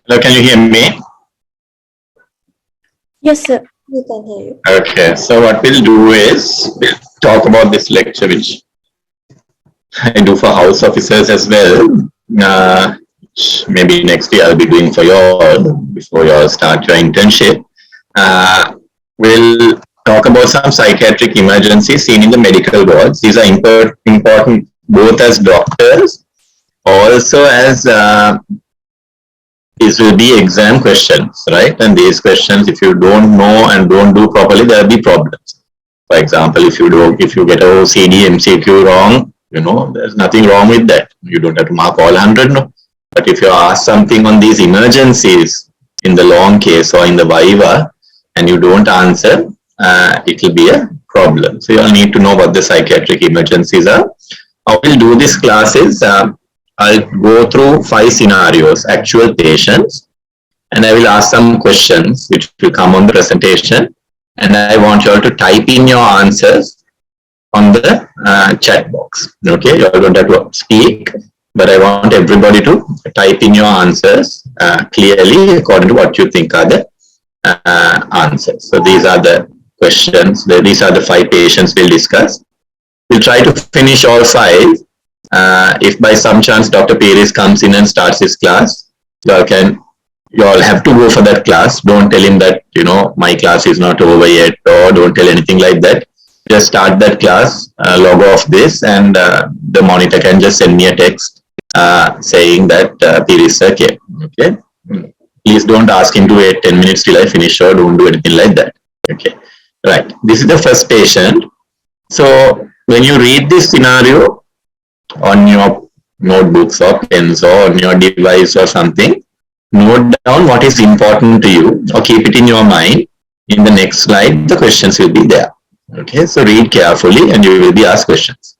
Hello, can you hear me? Yes, sir. We can hear you. Okay, so what we'll do is we'll talk about this lecture, which I do for house officers as well. Which maybe next year I'll be doing for you all before you all start your internship. Uh, we'll talk about some psychiatric emergencies seen in the medical wards. These are important both as doctors, also as these will be exam questions, right? And these questions, if you don't know and don't do properly, there will be problems. For example, if you get a OCD MCQ wrong, there's nothing wrong with that. You don't have to mark all 100, no. But if you ask something on these emergencies in the long case or in the Viva and you don't answer, it will be a problem. So you'll need to know what the psychiatric emergencies are. How we'll do this class is I'll go through 5 scenarios, actual patients, and I will ask some questions which will come on the presentation. And I want you all to type in your answers on the chat box. Okay, you all don't have to speak, but I want everybody to type in your answers clearly according to what you think are the answers. So these are the questions. These are the 5 patients we'll discuss. We'll try to finish all 5. If by some chance Dr. Pires comes in and starts his class, you all have to go for that class. Don't tell him that my class is not over yet, or don't tell anything like that. Just start that class, log off this, and the monitor can just send me a text saying that Pires sir came. Okay. Please don't ask him to wait 10 minutes till I finish, or don't do anything like that. Okay. Right. This is the first patient. So when you read this scenario on your notebooks or pens or on your device or something, note down what is important to you or keep it in your mind. In the next slide, the questions will be there. Okay, so read carefully and you will be asked questions.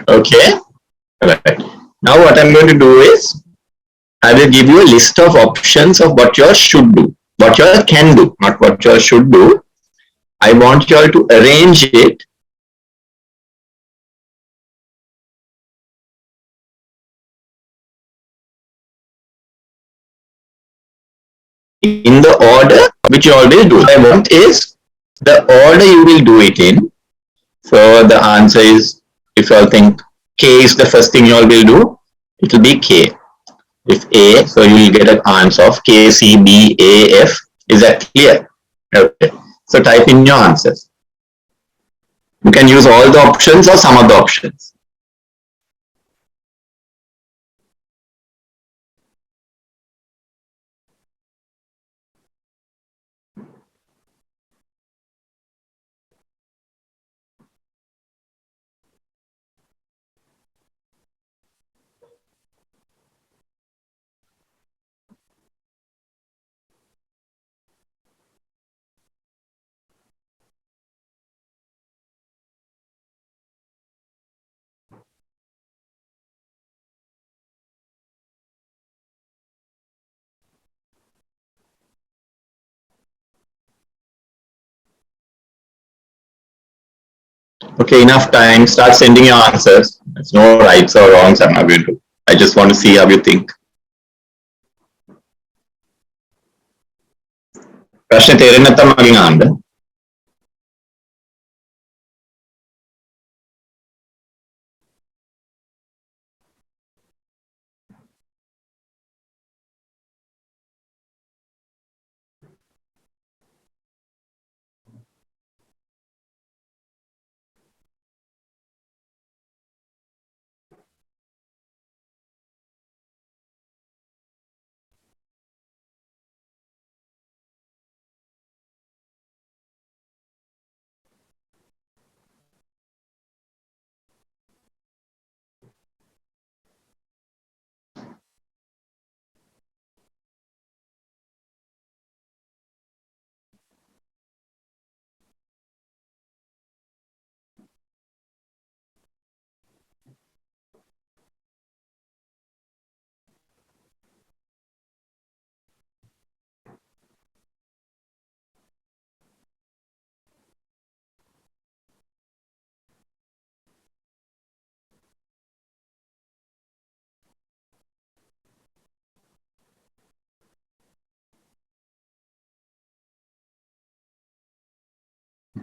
Okay, right. Now what I'm going to do is I will give you a list of options of what you should do, what you can do, not what you should do. I want you all to arrange it in the order which you always do. What I want is the order you will do it in. So the answer is, if you all think K is the first thing you all will do, it will be K. If A, so you will get an answer of K, C, B, A, F. Is that clear? Okay. So type in your answers. You can use all the options or some of the options. Okay, enough time. Start sending your answers. There's no rights or wrongs I'm not going to. I just want to see how you think. ප්‍රශ්න තේරෙන්නේ නැත්නම් මගෙන් අහන්න.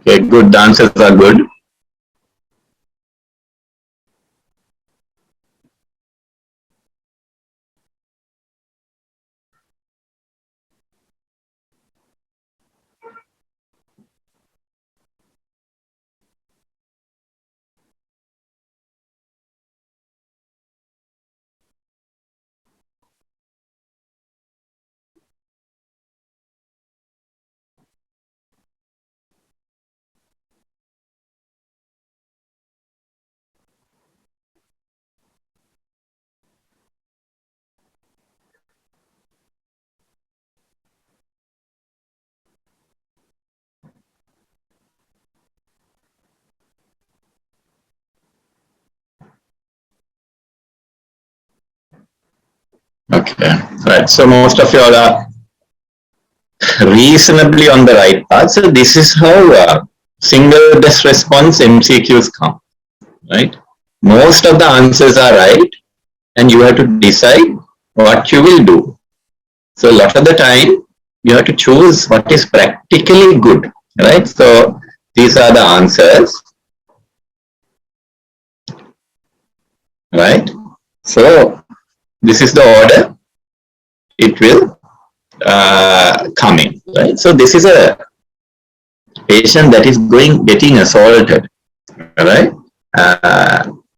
Okay, good. The answers are good. Okay, right. So most of you all are reasonably on the right path. So this is how single best response MCQs come, right? Most of the answers are right, and you have to decide what you will do. So a lot of the time, you have to choose what is practically good, right? So these are the answers, right? So this is the order it will come in, right? So this is a patient that is getting assaulted, right?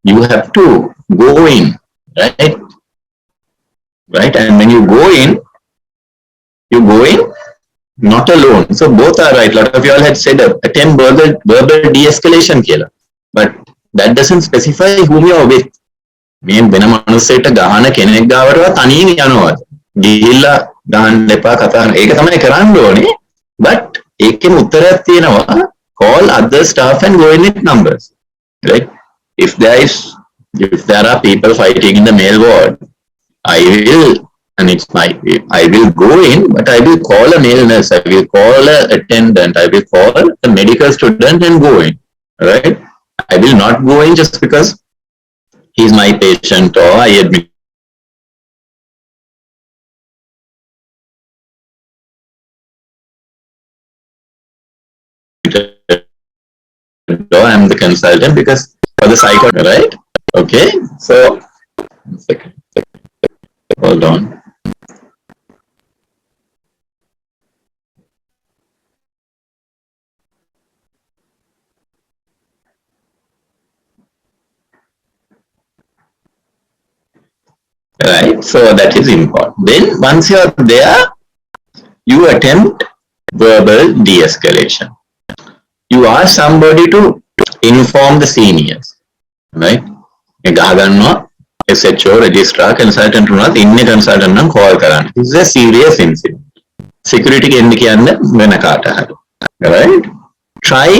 You have to go in, right? Right, and when you go in not alone. So both are right. A lot of you all had said attempt verbal de-escalation killer, but that doesn't specify whom you are with. මේ වෙන මනුස්සයෙක්ට ගහන කෙනෙක් ගාවට තනියෙන් යනවාද ගිහිල්ලා ගහන්න එපා කතා කරන ඒක තමයි කරන්න ඕනේ. But ඒකෙම උත්තරයක් තියෙනවා, call other staff and go in with numbers, right? If there are people fighting in the male ward, I will, and I will go in, but I will call a male nurse, I will call an attendant, I will call a medical student and go in, right? I will not go in just because he's my patient or I admit. Or I'm the consultant because for the psycho, right? Okay, so one second. Hold on. Right, so that is important. Then once you are there, you attempt verbal de-escalation. You ask somebody to inform the seniors, right? SHO, registrar, consultant උනත් ඉන්නේ consultant නම් call කරන්න. This is a serious incident. Security එන්න කියන්න වෙන කාට හරි. Right? Try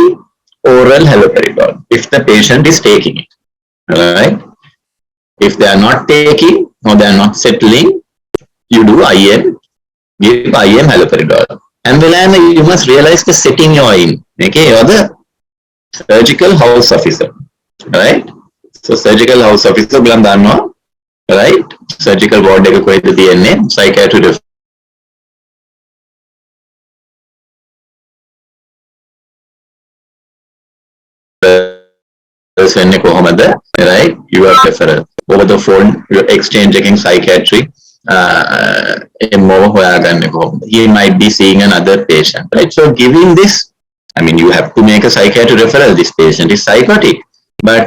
oral haloperidol if the patient is taking it. Right? If they are not taking or they are not settling, you do IM, give IM haloperidol. And then you must realize the setting you are in. Okay, you're the surgical house officer, right? So surgical house officer bilang danwa, right? Surgical ward එක කොහෙද තියෙන්නේ? Psychiatric වෙන්නේ කොහොමද? Right? You are referral. Over the phone, you're exchanging psychiatric. He might be seeing another patient, right? So giving this, I mean, you have to make a psychiatric referral. This patient is psychotic, but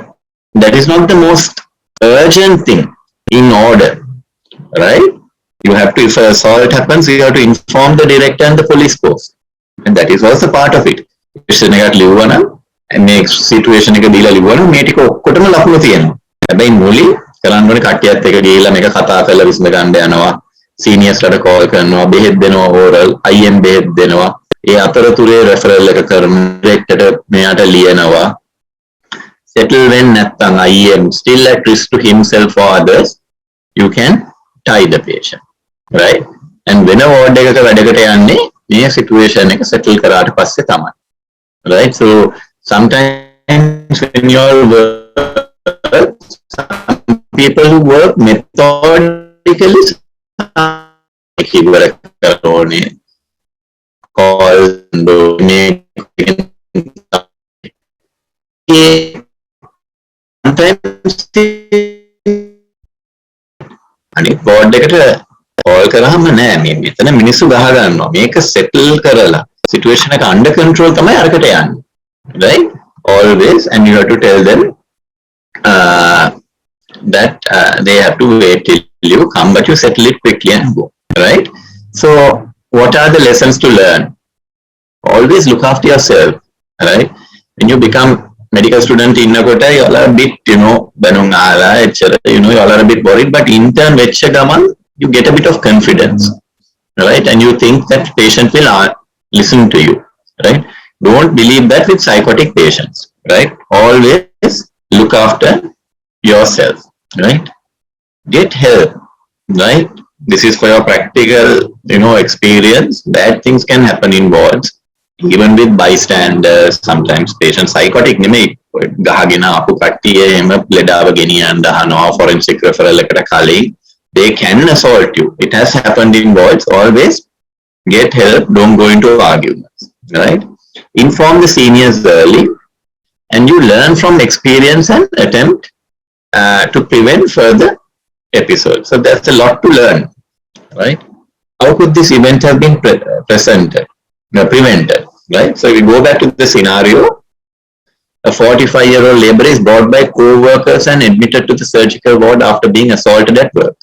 that is not the most urgent thing in order, right? You have to, if an assault happens, you have to inform the director and the police force, and that is also part of it. මේ situation එක දීලා ලිව්වනම් මේ ටික ඔක්කොටම ලකුණු තියෙනවා. හැබැයි මුලින් කරන්න ඕනේ කට්ටියත් එක ගිහිල්ලා මේක කතා කරලා විසඳ ගන්න යනවා. සීනියර්ස්ලට කෝල් කරනවා, බෙහෙත් දෙනවා, ඕරල්, IM බෙහෙත් දෙනවා. ඒ අතරතුරේ රෙෆරල් එක කරන ඩිරෙක්ටර්ට මෙයාට ලියනවා. Settle when නැත්තම් IM still at risk to himself or others, you can tie the patient, right? And වෙන ward එකක වැඩකට යන්නේ මේ සිටුේෂන් එක settle කරාට පස්සේ තමයි. Right? So sometimes when you're work, some people who work methodically, calls, sometimes අනිත් බෝඩ් එකට කෝල් කරාම නෑ මේ මෙතන මිනිස්සු ගහ ගන්නවා මේක සෙටල් කරලා සිටුේෂන් එක අන්ඩර් කන්ට්‍රෝල් තමයි අරකට යන්නේ right always and you have to tell them that they have to wait till you come but you settle it quickly and go right so what are the lessons to learn always look after yourself right when you become medical student in a kota you all are a bit banung ala etc you all are a bit worried but intern vecha gaman you get a bit of confidence right and you think that patient will listen to you right don't believe that with psychotic patients right always look after yourself right get help right this is for your practical experience bad things can happen in wards even with bystanders sometimes patients psychotic නෙමෙයි ගහගෙන ආපු කට්ටිය එහෙම ලෙඩාව ගෙනියන්න හනවා forensic referral එකට කලින් they can assault you it has happened in wards always get help don't go into arguments right inform the seniors early and you learn from experience and attempt to prevent further episodes so that's a lot to learn right how could this event have been prevented right so we go back to the scenario a 45-year-old laborer is brought by co-workers and admitted to the surgical ward after being assaulted at work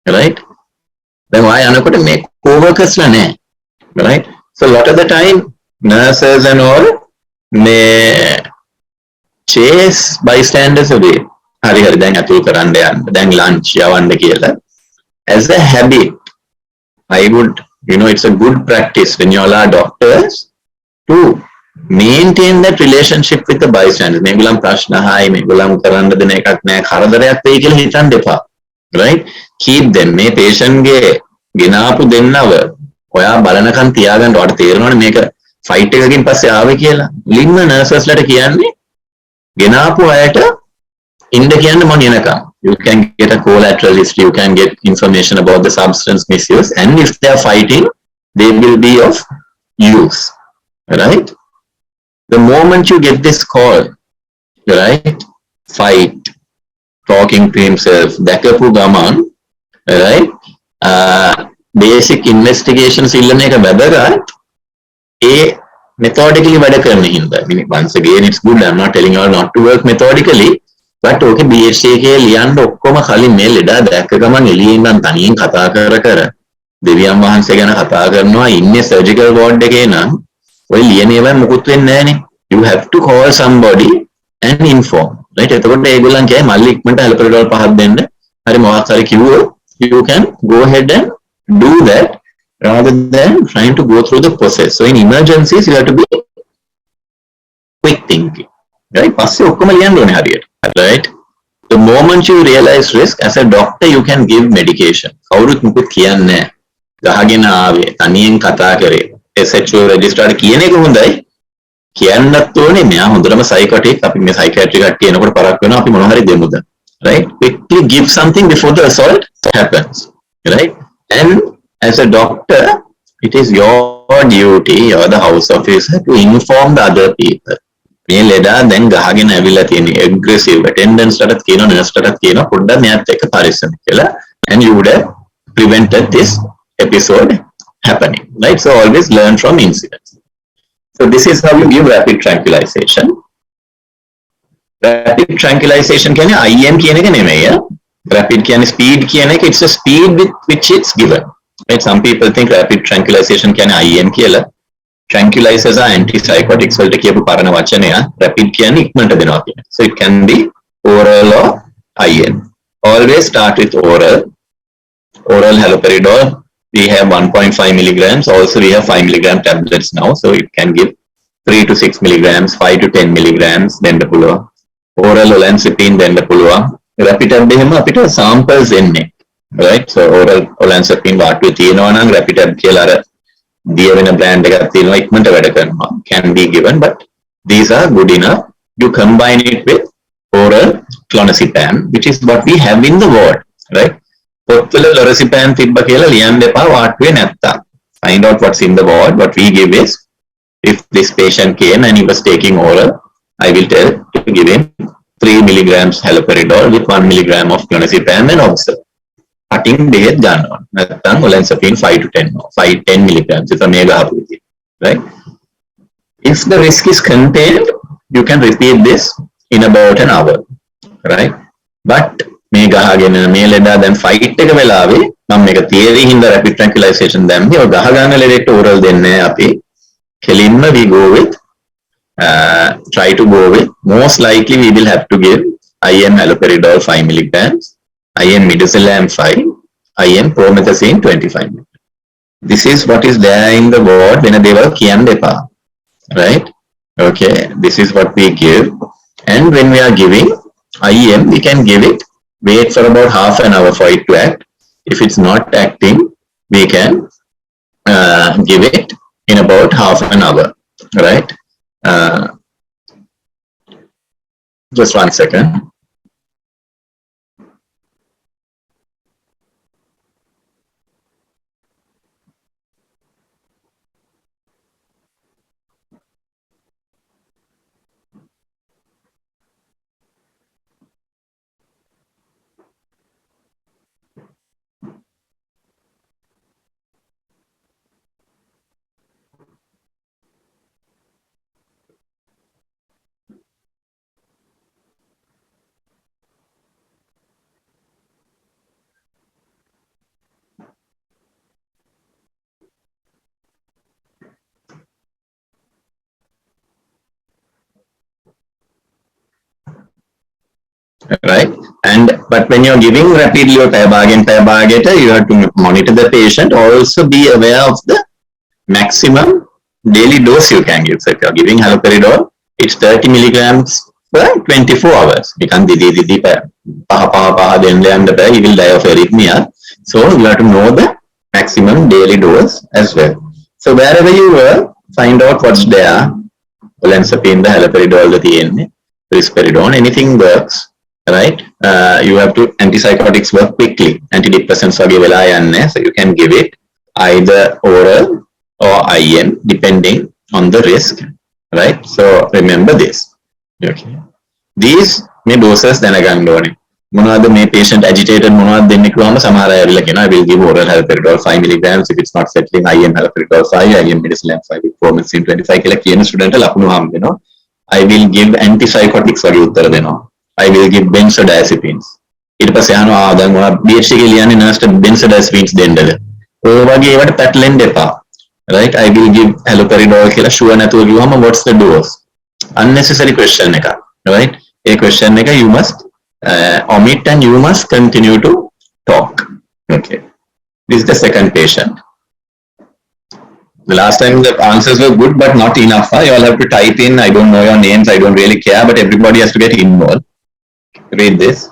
right then why anakota make co-workers la ne right so a lot of the time nurses and all may chase bystanders away hari දැන් අතුල් කරන්න යන්න දැන් lunch යවන්න කියලා as a habit I would it's a good practice when you all are doctors to maintain that relationship with the bystanders මේගොල්ලන් ප්‍රශ්න අහයි මේගොල්ලන් කරන්න දෙන එකක් නෑ කරදරයක් වෙයි කියලා හිතන්න එපා right keep them මේ patient ගේ ගෙනාපු දෙන්නව ඔයා බලනකන් තියාගන්න ඔයාට තේරෙනවනේ මේක ෆයිට් එකකින් පස්සේ ආවේ කියලා ලින්ම නර්සස් ලට කියන්නේ ගෙනාපු අයට ඉන්න කියන්න මම එනකම් you can get a collateral history you can get information about the substance misuse and if they are fighting they will be of use right the moment you get this call right fight talking to himself dakapu gaman right basic investigations illane එක වැදගත් ඒ methodically වැඩ කරන හින්දා once again it's good I'm not telling you all not to work methodically but okay BHC එකේ ලියන්න ඔක්කොම කලින් මේ ලෙඩා දැක්ක ගමන් එළියේ ඉඳන් තනියෙන් කතා කර දෙවියන් වහන්සේ ගැන කතා කරනවා ඉන්නේ surgical ward එකේ නම් ඔය ලියන ඒවා මොකුත් වෙන්නේ නැහනේ you have to call somebody and inform right එතකොට ඒගොල්ලන් කියයි මල්ලි ඉක්මනට හෙලපරිඩෝල් පහක් දෙන්න හරි මොකක් හරි කිව්වොත් you can go ahead and do that rather than trying to go through the process so in emergencies you have to be quick thinking right පස්සේ ඔක්කොම ලියන්න ඕනේ හරියට right the moment you realize risk as a doctor you can give medication කවුරුත් මුකුත් කියන්නේ නැහැ ගහගෙන ආවේ තනියෙන් කතා කරේ SHO registrar කියන එක හොඳයි කියන්නත් ඕනේ මෙයා හොඳටම psychotic අපි මේ psychiatric කට්ටිය එනකොට පරක් වෙනවා අපි මොන හරි දෙමුද right quickly give something before the assault happens right and as a doctor it is your duty you're the house officer to inform the other people මේ ලෙඩා දැන් ගහගෙන ඇවිල්ලා තියෙන aggressive attendance ලටත් කියනවා nurse ලටත් කියනවා පොඩ්ඩක් මෙයාත් එක්ක පරිස්සම් කියලා and you would have prevented this episode happening right so always learn from incidents so this is how you give rapid tranquilization rapid tranquilization කියන්නේ IM කියන එක නෙමෙයි rapid කියන්නේ speed කියන එක it's a speed with which it's given right some people think rapid tranquilization කියන්නේ IM කියලා tranquilizers are antipsychotics වලට කියපු පරණ වචනය rapid කියන්නේ ඉක්මනට දෙනවා කියන so it can be oral or IM always start with oral haloperidol we have 1.5 milligrams also we have 5 milligram tablets now so it can give 3 to 6 milligrams 5 to 10 milligrams දෙන්න පුළුවන් oral olanzapine දෙන්න පුළුවන් rapid ab එහෙම අපිට samples එන්නේ right so oral olanzapine වාට්ටුවේ තියෙනවා නම් rapid ab කියලා අර දිය වෙන brand එකක් තියෙනවා ඉක්මනට වැඩ කරනවා can be given but these are good enough you combine it with oral clonazepam which is what we have in the ward right පොත්වල lorazepam තිබ්බ කියලා ලියන්න එපා වාට්ටුවේ නැත්තම් find out what's in the ward what we give is if this patient came and he was taking oral I will tell to give him 3 milligrams haloperidol with 1 milligram of clonazepam and observe. Cutting බෙහෙත් ගන්නවා. නැත්නම් olanzapine 5 to 10 10 milligrams if මේ ගහපු විදිහ. Right? If the risk is contained, you can repeat this in about an hour. Right? But මේ ගහගෙන මේ ලෙඩා දැන් ෆයිට් එක වෙලාවේ මම මේක theory හින්දා rapid tranquilization දැම්මේ. ඔය ගහ ගන්න ලෙඩේට oral දෙන්නේ අපි. කෙලින්ම we go with try to go with most likely we will have to give IM haloperidol 5 milligrams, IM midazolam 5, IM promethazine 25 milligrams. This is what is there in the word when they were කියන්න එපා. Right? Okay, this is what we give. And when we are giving IM, we can give it, wait for about half an hour for it to act. If it's not acting, we can give it in about half an hour. Right? Just 1 second. Right? And but when you're giving rapidly or pair you have to monitor the patient. Also be aware of the maximum daily dose you can give. So if you're giving haloperidol, it's 30 milligrams for 24 hours. You can you will die of arrhythmia. So you have to know the maximum daily dose as well. So wherever you were, find out what's there. Olanzapine, the haloperidol, the TNA, risperidone, anything works. Right? You have to antipsychotics work quickly. Antidepressants are given, so you can give it either oral or IM depending on the risk. Right? So remember this. Okay. These may doses දැනගන්න ඕනේ. මොනවද මේ patient agitated මොනවද දෙන්නේ කිව්වම සමහර අය ඇවිල්ලා කියනවා I will give oral haloperidol 5 milligrams if it's not settling IM haloperidol 5 IM midazolam 5 with promethazine 25 කියලා කියන ස්ටුඩන්ට් ලකුණු හම්බ වෙනවා. I will give antipsychotics වගේ උත්තර දෙනවා. I will give benzodiazepines. ඊට පස්සේ අහනවා දැන් මොනවා BHC එකේ ලියන්නේ nurse benzodiazepines දෙන්නද? ඔය වගේ ඒවට පැටලෙන්න එපා. Right? I will give haloperidol කියලා sure නැතුව කිව්වම what's the dose? Unnecessary question එක. Right? A question එක you must omit and you must continue to talk. Okay. This is the second patient. The last time the answers were good but not enough. You all have to type in, I don't know your names, I don't really care, but everybody has to get involved. Read this.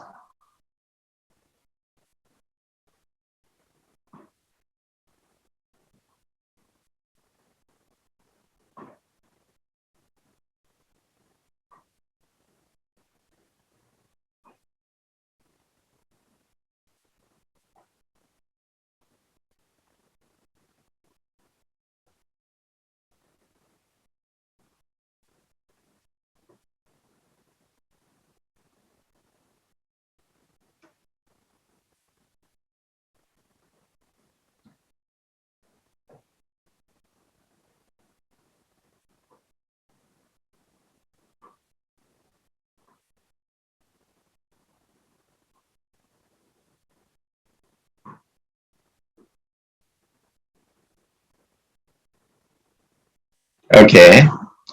Okay,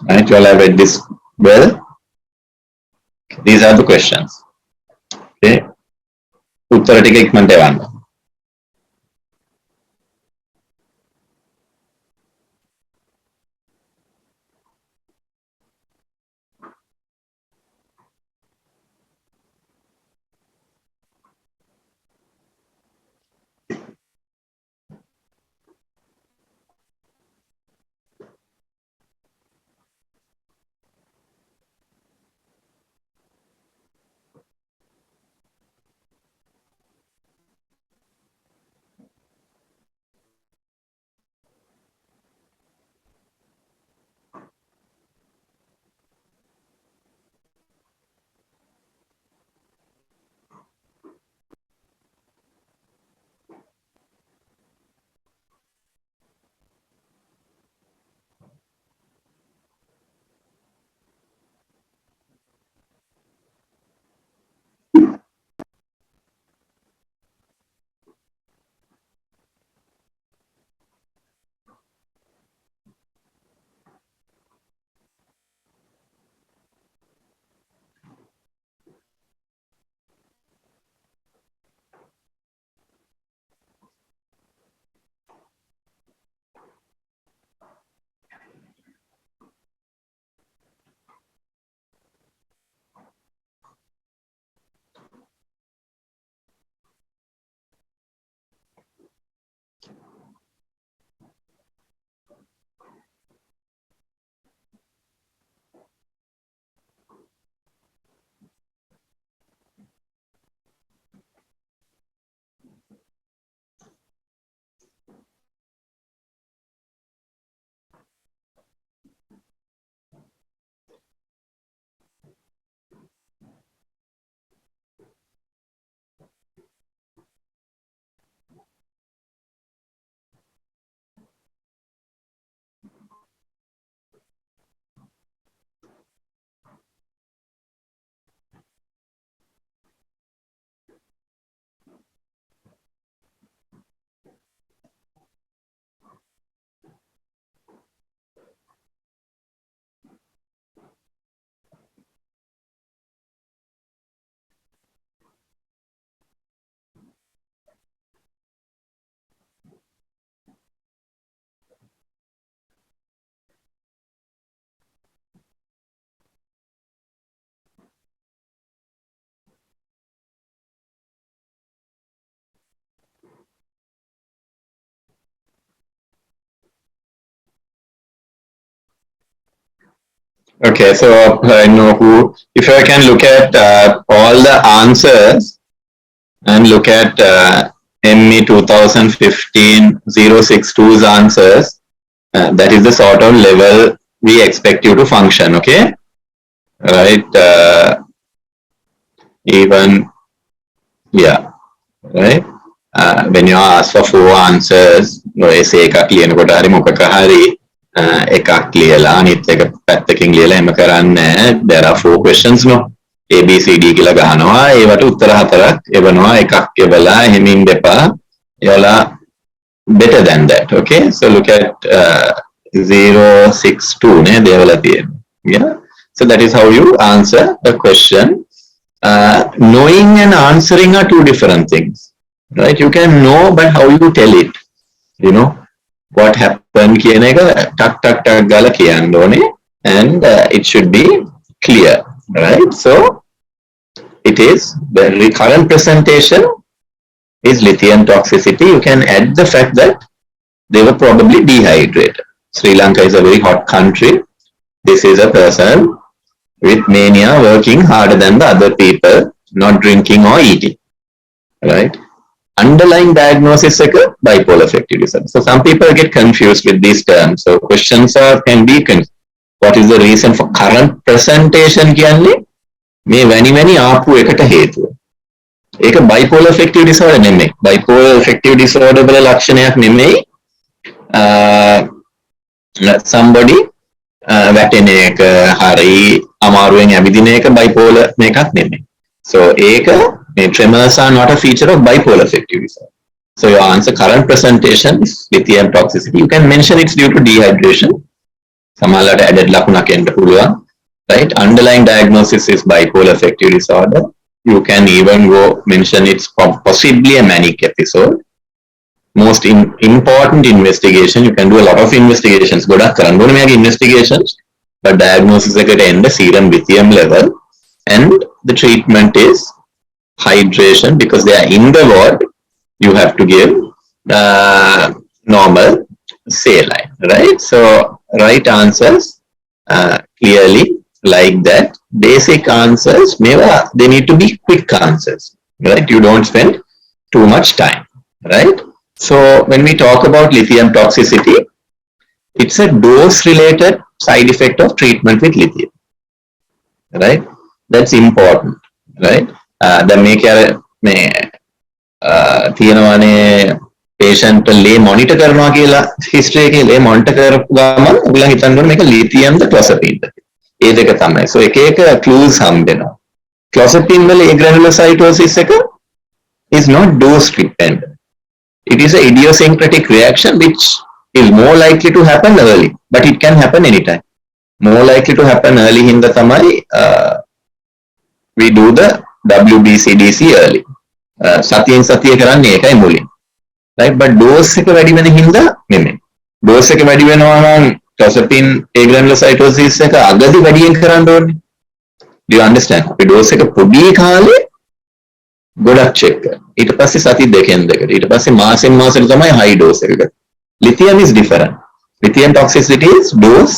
right, you all have read this well. These are the questions. Okay, උත්තර ටික ඉක්මනට එවන්න. Okay, so I know who. If I can look at all the answers and look at ME 2015-062's answers, that is the sort of level we expect you to function. Okay, right? Even yeah, right. When you ask for 4 answers, essay එකක් ලියනකොට හරි මොකක හරි එකක් ලියලා අනිත් එක පැත්තකින් ලියලා එම කරන්නේ there are 4 questions no A B C D කියලා ගහනවා ඒවට උත්තර 4ක් එවනවා එකක් එවලා එහෙමින් දෙපා එවලා better than that. Okay, so look at 062 නේ දේවලා තියෙන්නේ. Yeah, so that is how you answer the question. Knowing and answering are two different things, right? You can know, but how you tell it, you know, what happened කියන එක ටක් ටක් ටක් ගාලා කියන්න ඕනේ and it should be clear, right? So it is the recurrent presentation is lithium toxicity. You can add the fact that they were probably dehydrated. Sri Lanka is a very hot country. This is a person with mania working harder than the other people, not drinking or eating, right? Underlying diagnosis is bipolar affective disorder. So some people get confused with these terms. So questions can be what is the reason for current presentation කියන්නේ මේ වැනි ආපු එකට හේතුව. ඒක bipolar affective disorder නෙමෙයි. Bipolar affective disorder වල ලක්ෂණයක් නෙමෙයි. Somebody වැටෙන එක හරි අමාරුවෙන් ඇවිදින එක bipolar මේකක් නෙමෙයි. So ඒක tremors are not a feature of bipolar affective disorder. So your answer current presentation is lithium toxicity. You can mention it's due to dehydration. සමහරවිට added ලකුණක් එන්න පුළුවන්. Right? Underlying diagnosis is bipolar affective disorder. You can even go mention it's possibly a manic episode. Most important investigation, you can do a lot of investigations. ගොඩක් කරන්න ඕනේ මේකේ investigations. But diagnosis එකට එන්න serum lithium level and the treatment is hydration because they are in the ward. You have to give normal saline, right? So right answers clearly like that. Basic answers, they need to be quick answers, right? You don't spend too much time, right? So when we talk about lithium toxicity, it's a dose-related side effect of treatment with lithium, right? That's important, right? The මේ තියෙනවානේ patient ලේ monitor කරනවා කියලා history එකේ ලේ monitor කරපු ගමන් ඔයගොල්ලෝ හිතන්න ඕනේ මේක lithium ද clozapine ද ඒ දෙක තමයි. So එක එක clues හම්බෙනවා. Clozapine වල agranulocytosis එක is not dose dependent. It is an idiosyncratic reaction which is more likely to happen early, but it can happen anytime. More likely to happen early in the tamai we do the WBCDC early. සතියෙන් සතිය කරන්නේ ඒකයි මුලින්. Right? But dose එක වැඩි වෙන හින්දා නෙමෙයි. Dose එක වැඩි වෙනවා නම් clozapine agranulocytosis එක අගදී වැඩියෙන් කරන්න ඕනේ. Do you understand? අපි dose එක පොඩි කාලේ ගොඩක් check කරනවා. ඊට පස්සේ සති දෙකෙන් දෙකට. ඊට පස්සේ මාසෙන් මාසෙට තමයි high dose එකකට. Lithium is different. Lithium toxicity is dose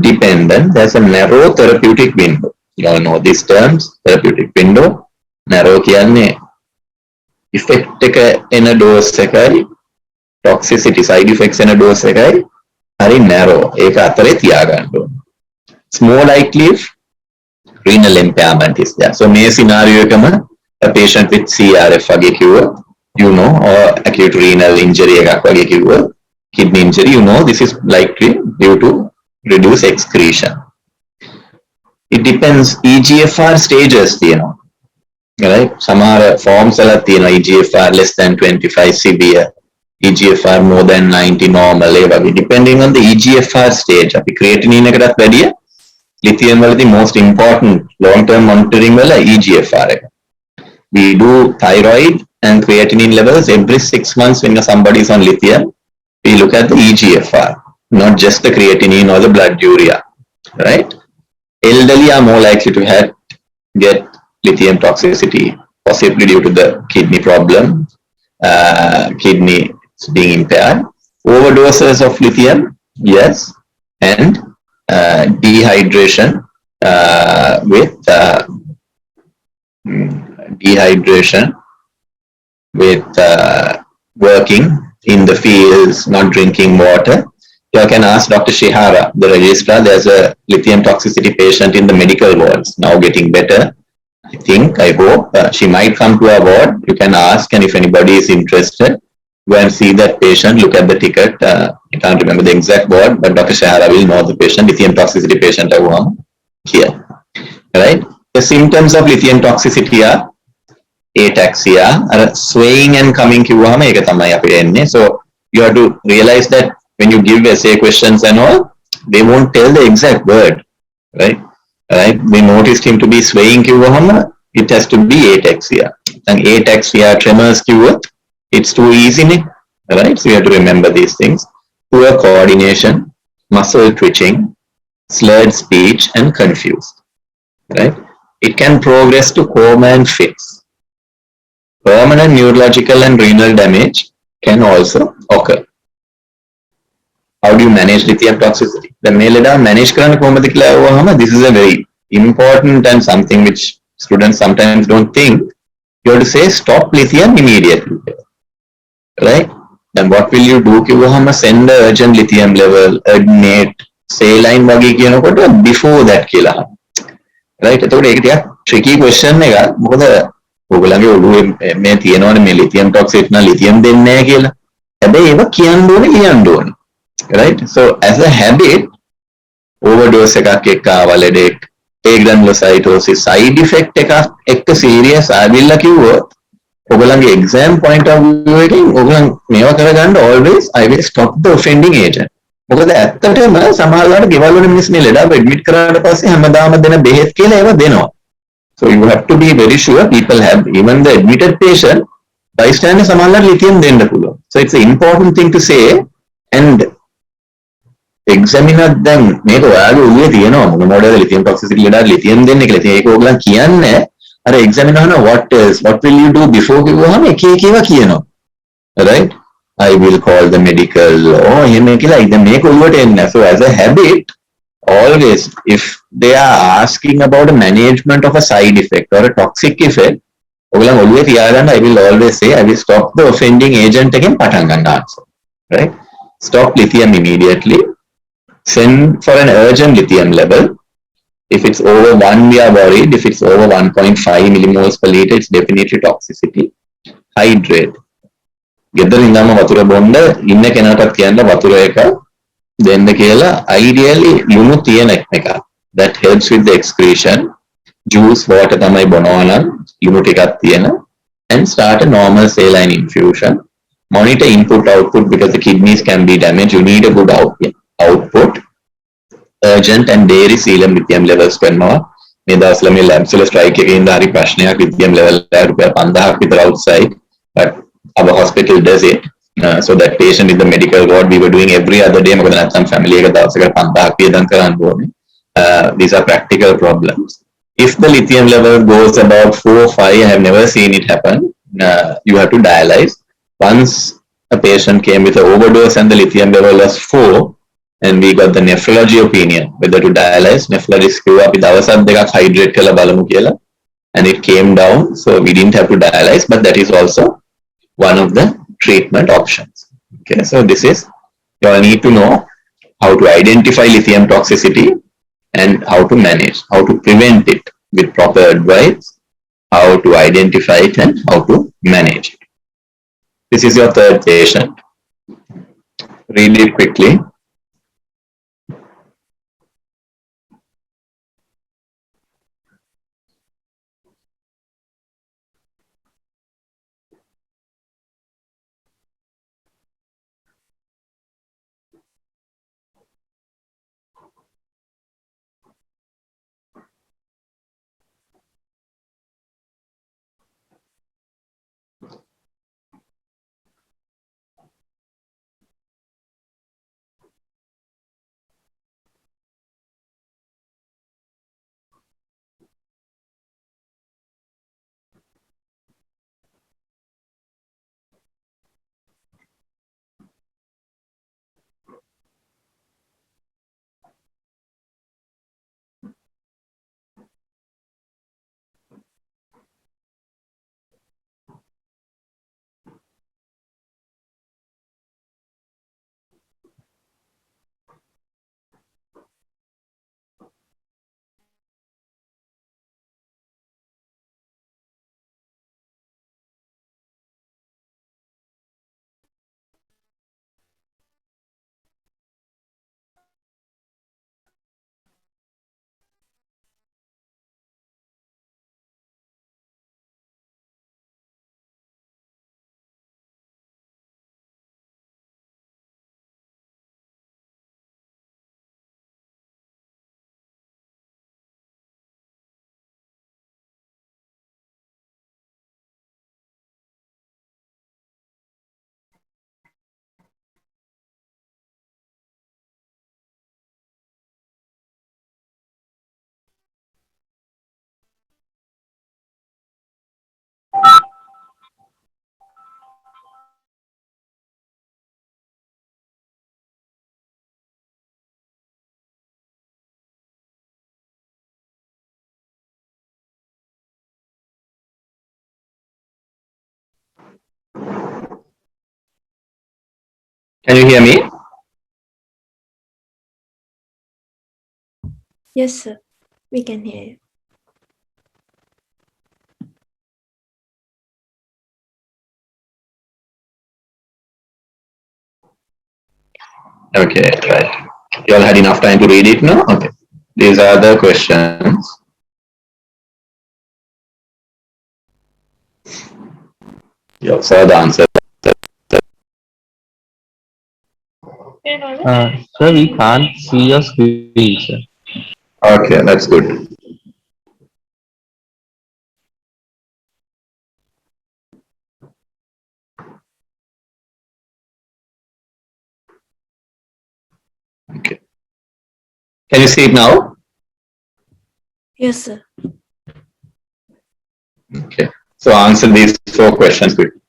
dependent. There's a narrow therapeutic window. You all know these terms. Therapeutic window. Narrow කියන්නේ effect එක එන dose එකයි toxicity side effects එන dose එකයි හරි narrow. ඒක අතරේ තියාගන්න ඕනේ. It's more likely if renal impairment is there. So මේ scenario එකම a patient with CRF වගේ කිව්ව you know or acute renal injury එකක් වගේ කිව්ව kidney injury you know this is likely due to reduced excretion. It depends EGFR stages තියෙනවා. Right? සමහර forms වල තියෙනවා EGFR less than 25 severe, EGFR more than 90 normal ඒ වගේ depending on the EGFR stage. අපි creatinine එකටත් වැඩිය lithium වලදී most important long term monitoring වල EGFR එක. We do thyroid and creatinine levels every 6 months when somebody is on lithium. We look at the EGFR, not just the creatinine or the blood urea, right? Elderly are more likely to get lithium toxicity, possibly due to the kidney problem, kidney being impaired. Overdoses of lithium, yes, and dehydration with dehydration with working in the fields, not drinking water. You can ask Dr. Shihara, the registrar. There's a lithium toxicity patient in the medical wards, now getting better. I hope she might come to our ward. You can ask, and if anybody is interested, go and see that patient, look at the ticket. I can't remember the exact word, but Dr. Shahara will know the patient, lithium toxicity patient here. Right? The symptoms of lithium toxicity are ataxia, swaying and coming. So you have to realize that when you give essay questions and all, they won't tell the exact word, right? Right? We noticed him to be swaying. It has to be ataxia. And ataxia, tremors, it's too easy, right? So you have to remember these things. Poor coordination, muscle twitching, slurred speech, and confused, right? It can progress to coma and fits. Permanent neurological and renal damage can also occur. How do you manage lithium toxicity? The Meleda manage this is a very important and something which students sometimes don't think. You have to say stop lithium immediately, right? Then what will you do? Send the urgent lithium level, admit, saline before that killer. Right? It's tricky question. ඔගලගේ ඔළුවේ මේ තියෙනවනේ මේ lithium ටොක්සයිඩ් නා lithium දෙන්නේ නැහැ කියලා. හැබැයි ඒක කියන්න ඕනේ. Right? So as a habit, overdose එකක් එක්ක ආවලඩෙක්, agranulocytosis side effect එකක් එක්ක serious ආවිල්ලා කිව්වොත් ඔගලගේ exam point of view එකෙන් ඔගලන් මේවා කරගන්න always I will stop the offending agent. මොකද ඇත්තටම සමහරවිට ගෙවල් වල මිනිස්සු මේ ලෙඩාව admit කරාට පස්සේ හැමදාම දෙන බෙහෙත් කියලා ඒවා දෙනවා. So you have to be very sure people have, even the admitted patient, bystander සමහරවිට lithium දෙන්න පුළුවන්. So it's an important thing to say, and examiner දැන් මේක ඔයාගේ ඔළුවේ තියෙනවා මොනවද lithium toxicity ලෙඩාට lithium දෙන්නේ කියලා. ඉතින් ඒක ඕගලන් කියන්නේ අර examiner අහන what will you do before කිව්වහම එක එක ඒවා කියනවා. Right? I will call the medical එහෙම කියලා ඉතින් මේක ඔළුවට එන්නේ. So as a habit, always if they are asking about a management of a side effect or a toxic effect, ඔයගොල්ලන් ඔළුවේ තියාගන්න I will always say I will stop the offending agent එකෙන් පටන් ගන්න answer. Right? Stop lithium immediately. Send for an urgent lithium level. If it's over 1, we are worried. If it's over 1.5 millimoles per liter, it's definitely toxicity. Hydrate. ගෙදර ඉඳන්ම වතුර බොන්න ඉන්න කෙනාටත් කියන්න වතුර එක දෙන්න කියලා. Ideally ලුණු තියෙන එක. That helps with the excretion. Juice water තමයි බොනවා නම් ලුණු ටිකක් තියෙන. And start a normal saline infusion. Monitor input output because the kidneys can be damaged. You need a good output. Urgent and dairy serum lithium levels කරනවා. මේ දවස්වල මේ labs වල strike එකේ ඉඳලා හරි ප්‍රශ්නයක් lithium level එක රුපියල් 5000ක් විතර outside. But our hospital does it. So that patient in the medical ward, we were doing every other day. මොකද නැත්නම් family එක දවසකට 5000ක් වියදම් කරන්න ඕනේ. These are practical problems. If the lithium level goes about 4 or 5, I have never seen it happen. You have to dialyze. Once a patient came with an overdose and the lithium level was 4, and we got the nephrology opinion whether to dialyze. Nephrologist කිව්වා අපි දවසක් දෙකක් hydrate කරලා බලමු කියලා, and it came down, so we didn't have to dialyze, but that is also one of the treatment options. Okay, so this is, you all need to know how to identify lithium toxicity and how to manage, how to prevent it with proper advice, how to identify it and how to manage it. This is your third patient. Read it quickly. Can you hear me? Yes, sir. We can hear you. Okay, right. You all had enough time to read it now? Okay. These are the questions. You saw the answer. Sir, we can't see your screen, sir. Okay, that's good. Okay. Can you see it now? Yes, sir. Okay. So answer these 4 questions quickly.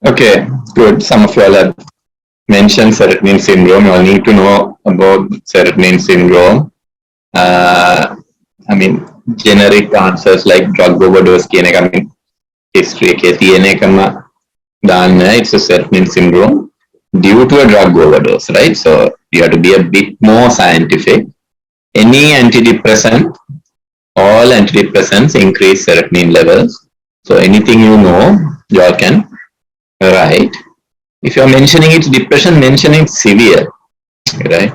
Okay, good. Some of you all have mentioned serotonin syndrome. You all need to know about serotonin syndrome. I mean, generic answers like drug overdose, I mean, history, it's a serotonin syndrome due to a drug overdose, right? So you have to be a bit more scientific. Any antidepressant, all antidepressants increase serotonin levels. So anything you know, you all can write. If you're mentioning it's depression, mention it severe, right?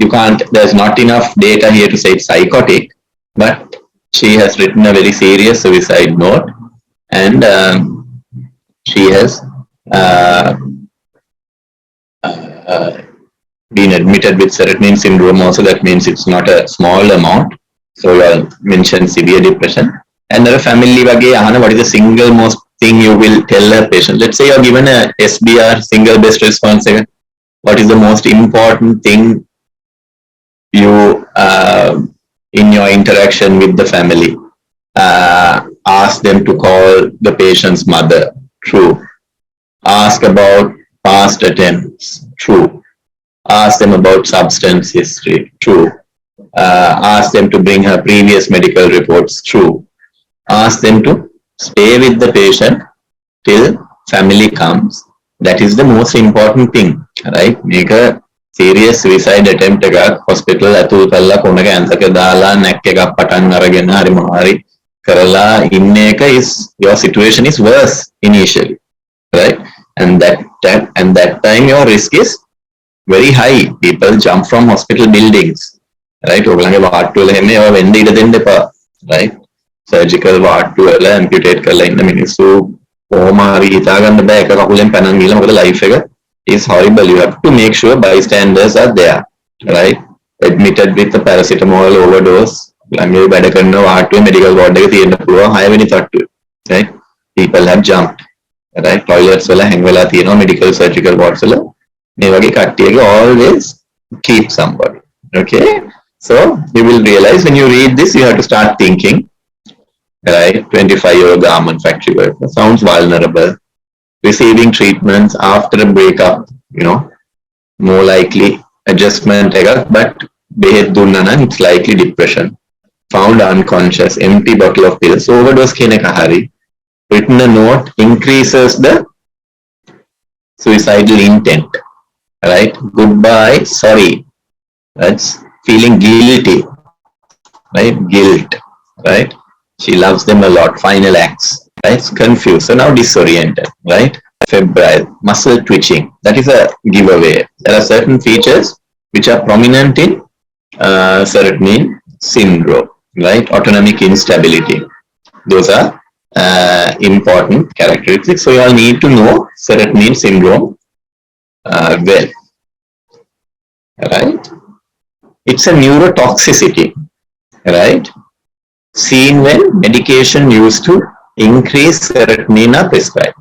You can't, there's not enough data here to say it's psychotic, but she has written a very serious suicide note, and she has uh, uh, been admitted with serotonin syndrome also. That means it's not a small amount. So you all mentioned severe depression. And there are family wage, what is the single most thing you will tell a patient? Let's say you're given a SBR, single best response. What is the most important thing you in your interaction with the family? Ask them to call the patient's mother. True. Ask about past attempts. True. Ask them about substance history. True. Ask them to bring her previous medical reports. True. Ask them to stay with the patient till family comes. That is the most important thing, right? Make a serious suicide attempt එකක් hospital ඇතුල් කරලා කොන cancer එක දාලා neck එකක් පටන් අරගෙන හරි මොනවාරි කරලා ඉන්න එක is your situation is worse initially, right? And that time your risk is very high. People jump from hospital buildings, right? ඔයගොල්ලන්ගේ වාට්ටු වල හැම ඒවා වෙන්න ඉඩ දෙන්න එපා, right? Surgical වාට්ටු වල amputate කරලා ඉන්න මිනිස්සු කොහොම හරි හිතා ගන්න බෑ එක කකුලෙන් පැනන් ගිහලා මොකද life එක is horrible. You have to make sure bystanders are there, right? Admitted with a paracetamol overdose. ළඟේ වැඩ කරන වාට්ටුවේ medical ward එක තියෙන්න පුළුවන් 6 වෙනි තට්ටුවේ, right? People have jumped, right? Toilets වල hang වෙලා තියෙනවා medical surgical wards වල. මේ වගේ කට්ටියගේ always keep somebody, okay? So you will realize when you read this, you have to start thinking, right? 25-year-old garment factory worker sounds vulnerable. Receiving treatments after a breakup, you know, more likely adjustment, but behet dunna nan it's likely depression. Found unconscious, empty bottle of pills, overdose keneka hari. Written a note increases the suicidal intent, right? Goodbye, sorry. That's feeling guilty, right? Guilt, right? She loves them a lot. Final acts, right? Confused. So now disoriented, right? Febrile, muscle twitching. That is a giveaway. There are certain features which are prominent in serotonin syndrome, right? Autonomic instability. Those are important characteristics. So you all need to know serotonin syndrome well, right? It's a neurotoxicity, right? Seen when medication used to increase serotonin are prescribed.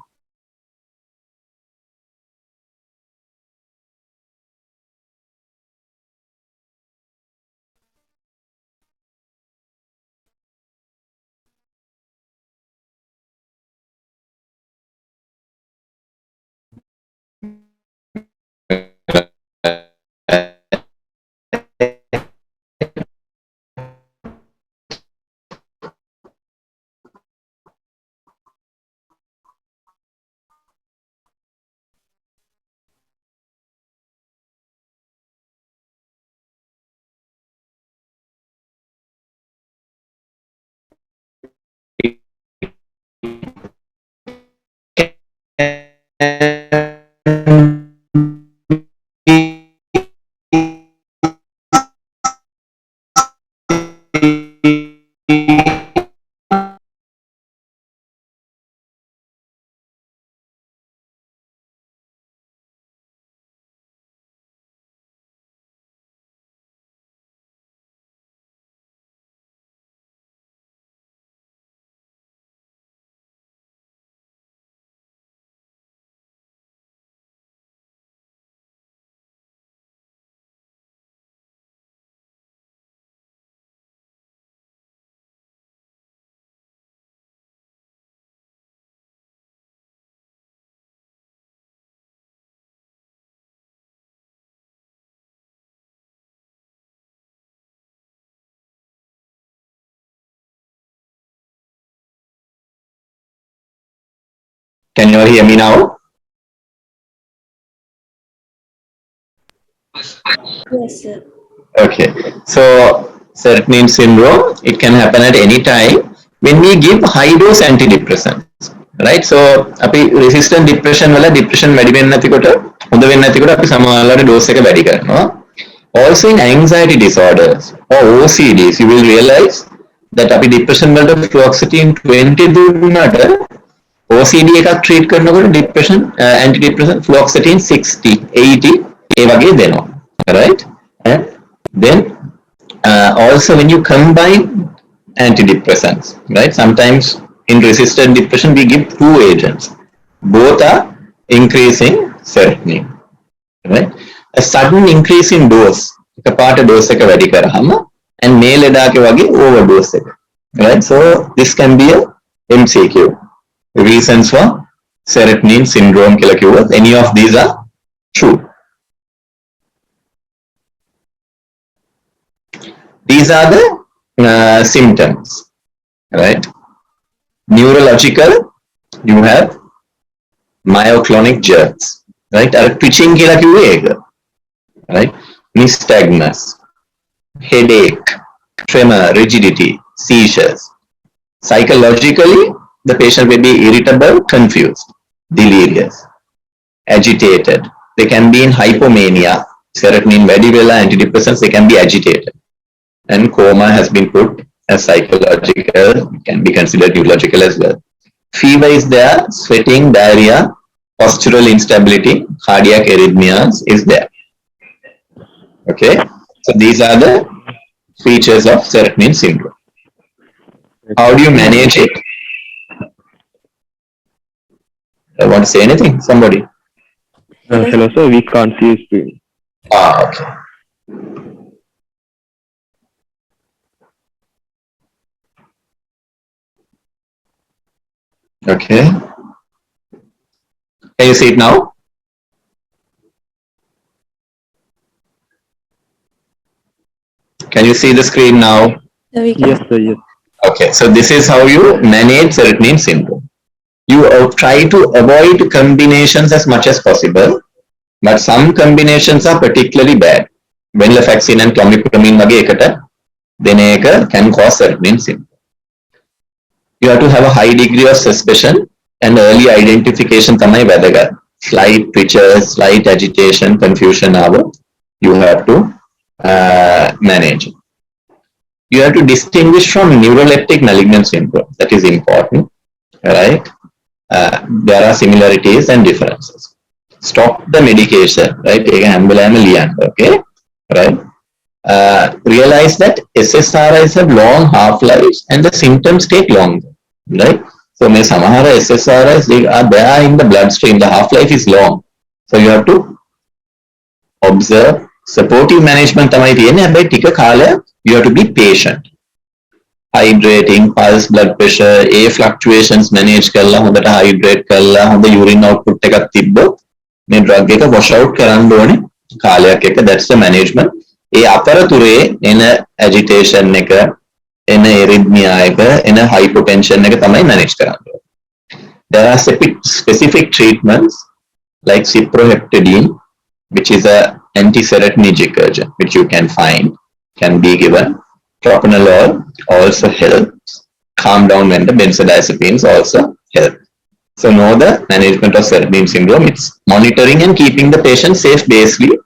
Can you all hear me now? Yes, sir. Okay. So serotonin syndrome, it can happen at any time when we give high dose antidepressants, right? So අපි resistant depression වල depression වැඩි වෙන්නේ නැතිකොට හොඳ වෙන්නේ නැතිකොට අපි සමහරවල්ලාට dose එක වැඩි කරනවා. Also in anxiety disorders or OCDs, you will realize that අපි depression වලට fluoxetine 20 දුන්නට OCD එකක් treat කරනකොට depression antidepressant fluoxetine 60 80 ඒ වගේ දෙනවා. Right? And then also when you combine antidepressants, right? Sometimes in resistant depression we give two agents. Both are increasing serotonin, right? A sudden increase in dose, එකපාරට dose එක වැඩි කරාම and මේ ලෙඩාගේ වගේ overdose එක, right? So this can be a MCQ. Reasons for serotonin syndrome කියලා කිව්වොත් any of these are true. These are the symptoms, right? Neurological, you have myoclonic jerks, right? Twitching කියලා කිව්වේ ඒක, right? Nystagmus, headache, tremor, rigidity, seizures. Psychologically, the patient will be irritable, confused, delirious, agitated. They can be in hypomania. Serotonin very well antidepressants, they can be agitated. And coma has been put as psychological, can be considered neurological as well. Fever is there, sweating, diarrhea, postural instability, cardiac arrhythmias is there. Okay, so these are the features of serotonin syndrome. How do you manage it? I want to say anything? Somebody? Hello, sir. We can't see your screen. Okay. Okay. Can you see it now? Can you see the screen now? We can. Yes, sir. Yes. Okay, so this is how you manage serotonin syndrome. You try to avoid combinations as much as possible, but some combinations are particularly bad. Venlafaxine and clomipramine wage ekata dena එක can cause serotonin syndrome. You have to have a high degree of suspicion and early identification tamai වැදගත්. Slight twitches, slight agitation, confusion ආව you have to manage. You have to distinguish from neuroleptic malignant syndrome. That is important, right? There are similarities and differences. Stop the medication, right? Okay, right? Realize that SSRIs have long half-lives and the symptoms take longer, right? So may samahara SSRIs they are there in the bloodstream. The half-life is long, so you have to observe. Supportive management tamai tiyenne හැබැයි ටික කාලයක් you have to be patient. Hydrating, pulse, blood pressure, A fluctuations manage කරලා හොඳට hydrate කරලා හොඳ urine output එකක් තිබ්බොත් මේ drug එක wash out කරන්න ඕනේ කාලයක් එක. That's the management. ඒ අතරතුරේ එන agitation එක, එන arrhythmia එක, එන hypotension එක තමයි manage කරන්න ඕනේ. There are specific treatments like cyproheptadine, which is a anti-serotonergic agent, which you can find, can be given. Propranolol also helps calm down when the benzodiazepines also help. So know the management of serotonin syndrome. It's monitoring and keeping the patient safe basically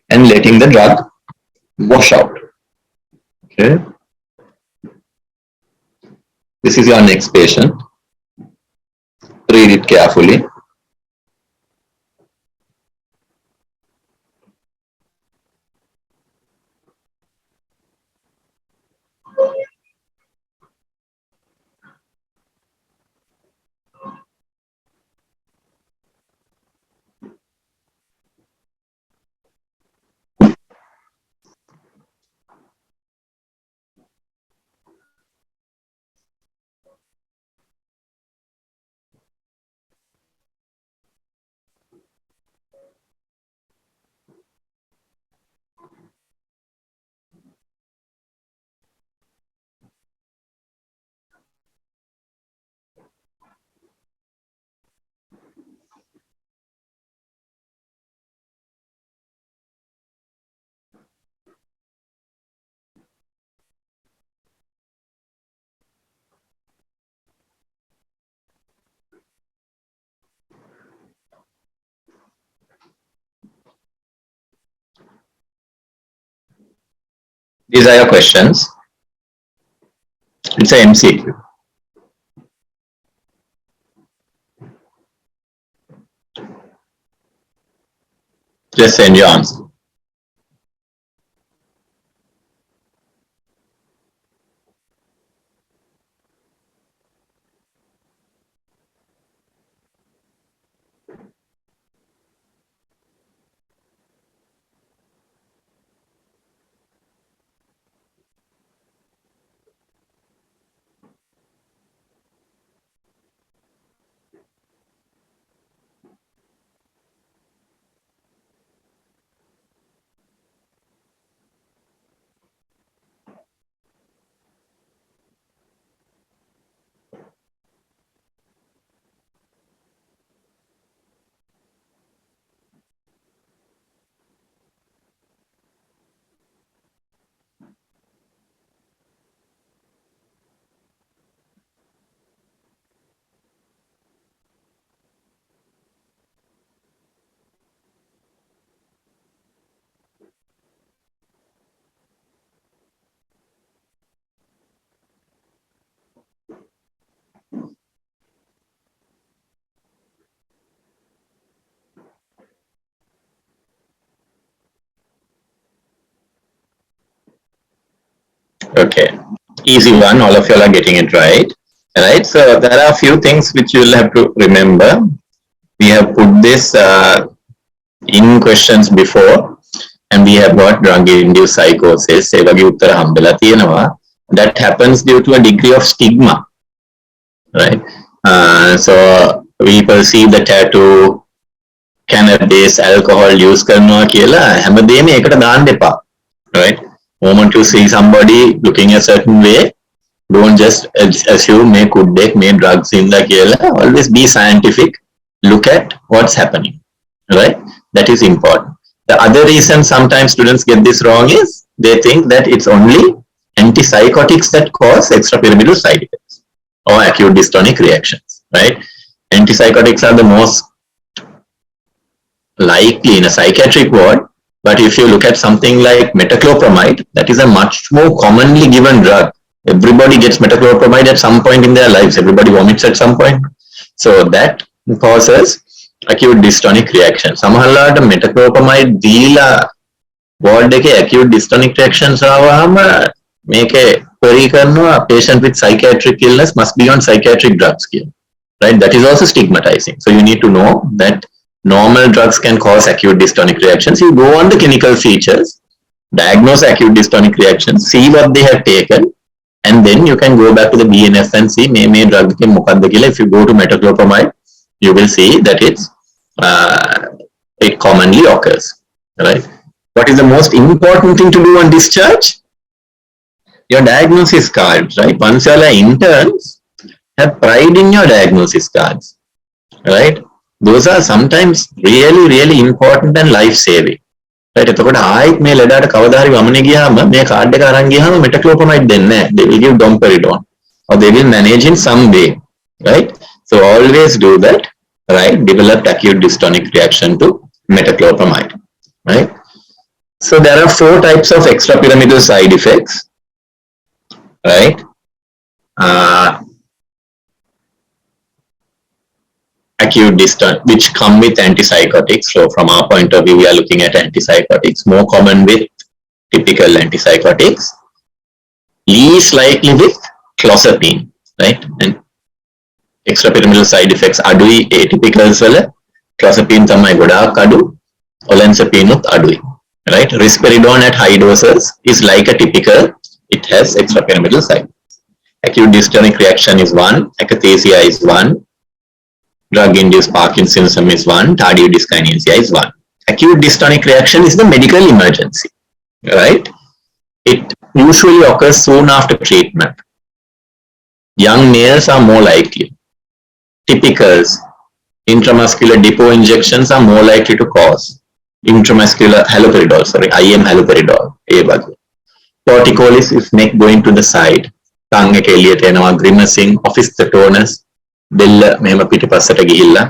and letting the drug wash out. Okay. This is your next patient. Read it carefully. These are your questions. It's a MCQ. Just send your answer. Okay, easy one. All of you are getting it right. Right. So there are a few things which you will have to remember. We have put this in questions before, and we have got drug-induced psychosis. ඒ වගේ උත්තර හම්බෙලා තියෙනවා. That happens due to a degree of stigma, right? So we perceive the tattoo, cannabis, alcohol use කරනවා කියලා හැමදේම ඒකට දාන්න එපා, right? Moment you see somebody looking a certain way, don't just assume may kuddek may drugs in the කියලා. Always be scientific. Look at what's happening, right? That is important. The other reason sometimes students get this wrong is they think that it's only antipsychotics that cause extrapyramidal side effects or acute dystonic reactions, right? Antipsychotics are the most likely in a psychiatric ward, but if you look at something like metoclopramide, that is a much more commonly given drug. Everybody gets metoclopramide at some point in their lives. Everybody vomits at some point. So that causes acute dystonic reaction. සමහරවිට metoclopramide දීලා ward එකේ acute dystonic reactions ආවම මේකේ query කරනවා patient with psychiatric illness must be on psychiatric drugs කියලා. Right? That is also stigmatizing. So you need to know that normal drugs can cause acute dystonic reactions. You go on the clinical features, diagnose acute dystonic reactions, see what they have taken, and then you can go back to the BNF and see may drug ke mokadda kiyala. If you go to metoclopramide, you will see that it commonly occurs, right? What is the most important thing to do on discharge? Your diagnosis cards, right? Once you are interns, have pride in your diagnosis cards, right? Those are sometimes really, really important and life-saving. Right? එතකොට ආයෙත් මේ ලෙඩට කවදා හරි වමනේ ගියාම මේ card එක අරන් ගියාම metoclopramide දෙන්නේ නැහැ. They will give domperidone or they will manage in some way, right? So always do that, right? Develop acute dystonic reaction to metoclopramide, right? So there are 4 types of extrapyramidal side effects, right? Acute dystonic, which come with antipsychotics. So from our point of view, we are looking at antipsychotics, more common with typical antipsychotics, least likely with clozapine, right? And extrapyramidal side effects adui atypicals wala clozapine thamai godak adu, olanzapine uth adui, right? Risperidone at high doses is like a typical, it has extrapyramidal side. Acute dystonic reaction is 1, akathisia is 1, drug-induced Parkinsonism is 1, tardive dyskinesia is 1. Acute dystonic reaction is the medical emergency, right? It usually occurs soon after treatment. Young males are more likely. Typicals, intramuscular depot injections are more likely to cause intramuscular haloperidol, IM haloperidol. Torticollis if neck going to the side, tongue එක එළියට එනවා, grimacing, opisthotonus, දෙල්ල මෙහෙම පිටිපස්සට ගිහිල්ලා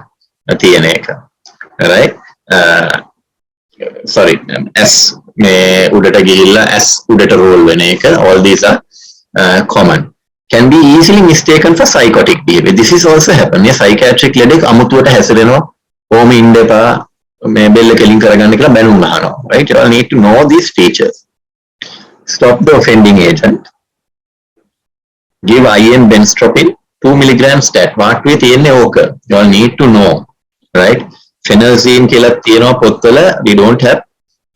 තියෙන එක, right? sorry, S මේ උඩට ගිහිල්ලා S උඩට roll වෙන එක, all these are common. Can be easily mistaken for psychotic behavior. This is also happen. මේ psychiatric ලෙඩෙක් අමුතුවට හැසිරෙනවා, ඕම ඉන්න එපා, මේ බෙල්ල කෙලින් කරගන්න කියලා බැනුම් අහනවා. Right? You all need to know these features. Stop the offending agent. Give IM benztropine 2 milligrams stat. වාට්ටුවේ තියෙන්නේ ඕක. You all need to know. Right? Phenelzine කියලා තියෙනවා පොත්වල. We don't have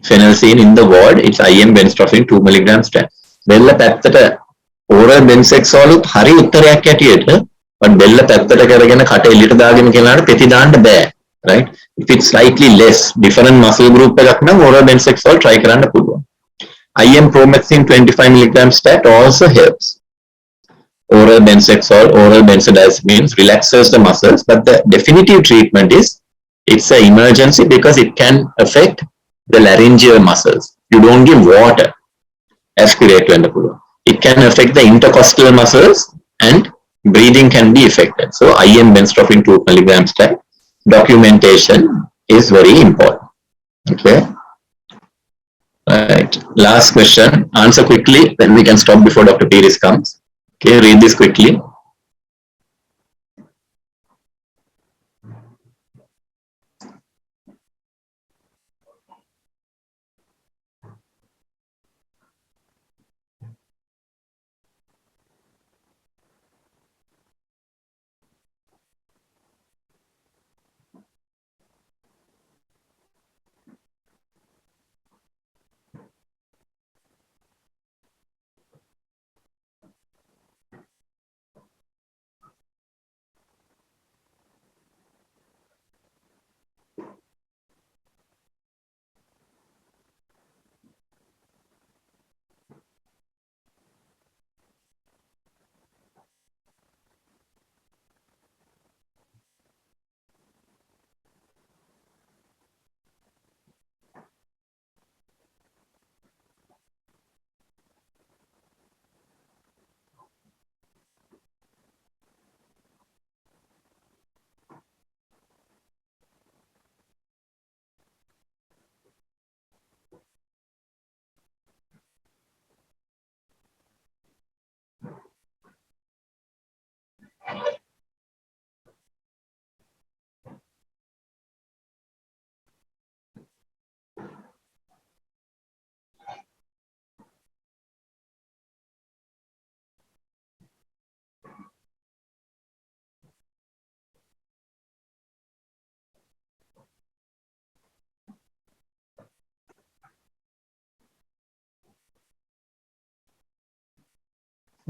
phenelzine in the ward. It's IM benztropine 2 milligrams stat. බෙල්ල පැත්තට oral benzexol උත් හරි උත්තරයක් ඇටියට, but බෙල්ල පැත්තට කරගෙන කට එළියට දාගෙන කියලාට පෙති දාන්න බෑ. Right? If it's slightly less different muscle group එකක් නම් oral benzexol try කරන්න පුළුවන්. IM promethazine 25 milligrams stat also helps. Oral benzexol, oral benzodiazepines relaxes the muscles, but the definitive treatment is it's an emergency because it can affect the laryngeal muscles. You don't give water, aspirate වෙන්න පුළුවන්. It can affect the intercostal muscles and breathing can be affected. So IM benztropine 2 milligrams stat. Documentation is very important. Okay. Right. Last question. Answer quickly, then we can stop before Dr. Piris comes. Okay, read this quickly.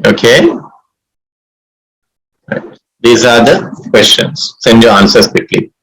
Okay. These are the questions. Send your answers quickly.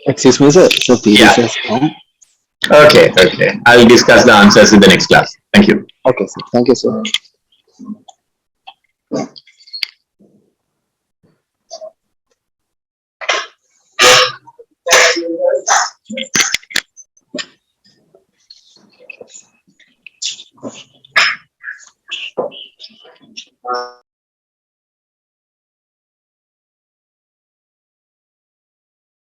Excuse me, sir. So PD Yeah. says no. Okay, okay. I'll discuss the answers in the next class. Thank you. Okay, sir. Thank you, sir.